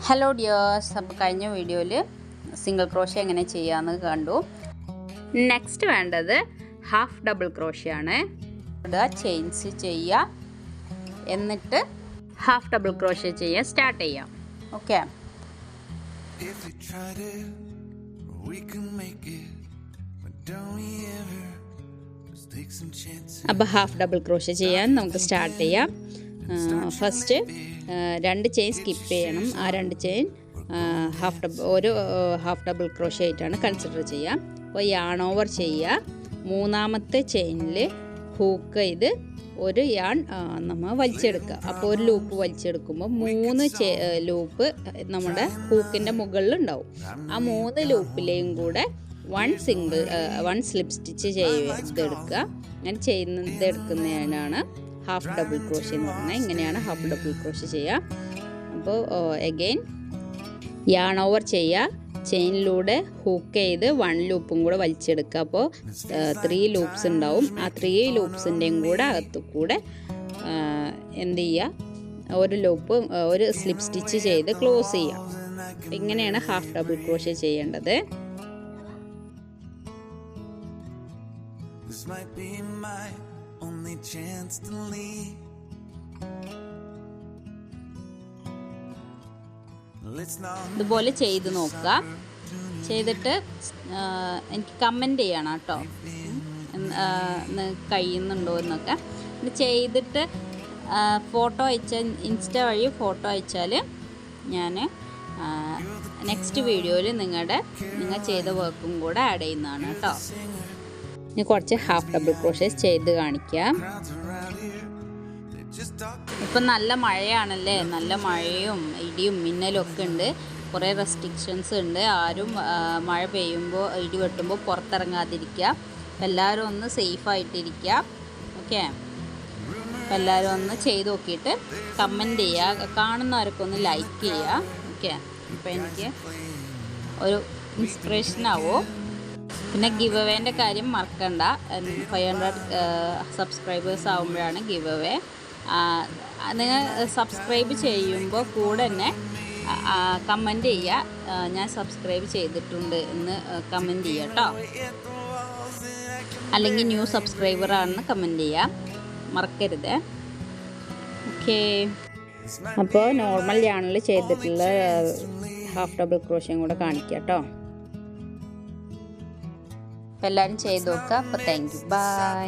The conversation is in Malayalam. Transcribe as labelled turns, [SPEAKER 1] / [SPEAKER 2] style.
[SPEAKER 1] ഹലോ ഡിയേഴ്സ്, അപ്പോൾ കഴിഞ്ഞ വീഡിയോയിൽ സിംഗിൾ ക്രോഷ്യ എങ്ങനെ ചെയ്യാമെന്ന് കണ്ടു. നെക്സ്റ്റ് വേണ്ടത് ഹാഫ് ഡബിൾ ക്രോഷ്യ ആണ്. ചെയിൻസ് ചെയ്യുക, എന്നിട്ട് ഹാഫ് ഡബിൾ ക്രോഷ്യ ചെയ്യാൻ സ്റ്റാർട്ട് ചെയ്യാം. ഓക്കെ, അപ്പോൾ ഹാഫ് ഡബിൾ ക്രോഷ്യ ചെയ്യാൻ നമുക്ക് സ്റ്റാർട്ട് ചെയ്യാം. ഫസ്റ്റ് 2 ചെയിൻ സ്കിപ്പ് ചെയ്യണം. ആ 2 ചെയിൻ ഒരു ഹാഫ് ഡബിൾ ക്രോഷ്യ ആയിട്ടാണ് കൺസിഡർ ചെയ്യുക. അപ്പോൾ യാൺ ഓവർ ചെയ്യുക. 3ാമത്തെ ചെയിനിൽ ഹൂക്ക് ചെയ്ത് ഒരു യാൺ നമ്മൾ വലിച്ചെടുക്കുക. അപ്പോൾ ഒരു ലൂപ്പ് വലിച്ചെടുക്കുമ്പോൾ 3 ലൂപ്പ് നമ്മുടെ ഹൂക്കിൻ്റെ മുകളിൽ ഉണ്ടാവും. ആ 3 ലൂപ്പിലെയും കൂടെ 1 സ്ലിപ്പ് സ്റ്റിച്ച് ചെയ്തെടുക്കുക. അങ്ങനെ ചെയ്തെടുക്കുന്നതിനാണ് ഹാഫ് ഡബിൾ ക്രോഷ്യ എന്ന് പറയുന്നത്. ഇങ്ങനെയാണ് ഹാഫ് ഡബിൾ ക്രോഷ്യ ചെയ്യുക. അപ്പോൾ എഗെയിൻ യാൺ ഓവർ ചെയ്യുക, ചെയിനിലൂടെ ഹൂക്ക് ചെയ്ത് 1 ലൂപ്പും കൂടെ വലിച്ചെടുക്കുക. അപ്പോൾ 3 ലൂപ്സ് ഉണ്ടാവും. ആ 3 ലൂപ്സിൻ്റെയും കൂടെ അകത്തു കൂടെ എന്ത് ചെയ്യുക, ഒരു സ്ലിപ്പ് സ്റ്റിച്ച് ചെയ്ത് ക്ലോസ് ചെയ്യുക. ഇങ്ങനെയാണ് ഹാഫ് ഡബിൾ ക്രോഷ്യ ചെയ്യേണ്ടത്. ഇതുപോലെ ചെയ്ത് നോക്കുക. ചെയ്തിട്ട് എനിക്ക് കമൻറ്റ് ചെയ്യണം കേട്ടോ, കഴിയുന്നുണ്ടോ എന്നൊക്കെ. ചെയ്തിട്ട് ഫോട്ടോ അയച്ചാൽ, ഇൻസ്റ്റ വഴി ഫോട്ടോ അയച്ചാൽ ഞാൻ നെക്സ്റ്റ് വീഡിയോയിൽ നിങ്ങൾ ചെയ്ത വർക്കും കൂടെ ആഡ് ചെയ്യുന്നതാണ് കേട്ടോ. ഇനി കുറച്ച് ഹാഫ് ഡബിൾ ക്രോഷ്യ ചെയ്ത് കാണിക്കാം. ഇപ്പം നല്ല മഴയാണല്ലേ, നല്ല മഴയും ഇടിയും മിന്നലും ഒക്കെ ഉണ്ട്. കുറേ റെസ്ട്രിക്ഷൻസ് ഉണ്ട്. ആരും മഴ പെയ്യുമ്പോൾ, ഇടി വെട്ടുമ്പോൾ പുറത്തിറങ്ങാതിരിക്കുക. എല്ലാവരും ഒന്ന് സേഫായിട്ടിരിക്കുക. ഓക്കെ, അപ്പം എല്ലാവരും ഒന്ന് ചെയ്ത് നോക്കിയിട്ട് കമൻറ്റ് ചെയ്യുക. കാണുന്നവരൊക്കെ ഒന്ന് ലൈക്ക് ചെയ്യുക. ഓക്കെ, അപ്പോൾ എനിക്ക് ഒരു ഇൻസ്പിറേഷൻ ആവും. പിന്നെ ഗിവ് അവേൻ്റെ കാര്യം മറക്കണ്ട. 500 സബ്സ്ക്രൈബേഴ്സ് ആകുമ്പോഴാണ് ഗിവ് അവേ. നിങ്ങൾ സബ്സ്ക്രൈബ് ചെയ്യുമ്പോൾ കൂടെ തന്നെ കമൻറ്റ് ചെയ്യുക, ഞാൻ സബ്സ്ക്രൈബ് ചെയ്തിട്ടുണ്ട് എന്ന് കമൻറ്റ് ചെയ്യുക കേട്ടോ. അല്ലെങ്കിൽ ന്യൂ സബ്സ്ക്രൈബറാണെന്ന് കമൻറ്റ് ചെയ്യുക, മറക്കരുത്. ഓക്കെ, അപ്പോൾ നോർമൽ യാണിൽ ചെയ്തിട്ടുള്ള ഹാഫ് ഡബിൾ ക്രോഷ്യം കൂടെ കാണിക്കുക കേട്ടോ. അപ്പോൾ എല്ലാവരും ചെയ്ത് നോക്കുക. അപ്പോൾ താങ്ക് യു, ബൈ.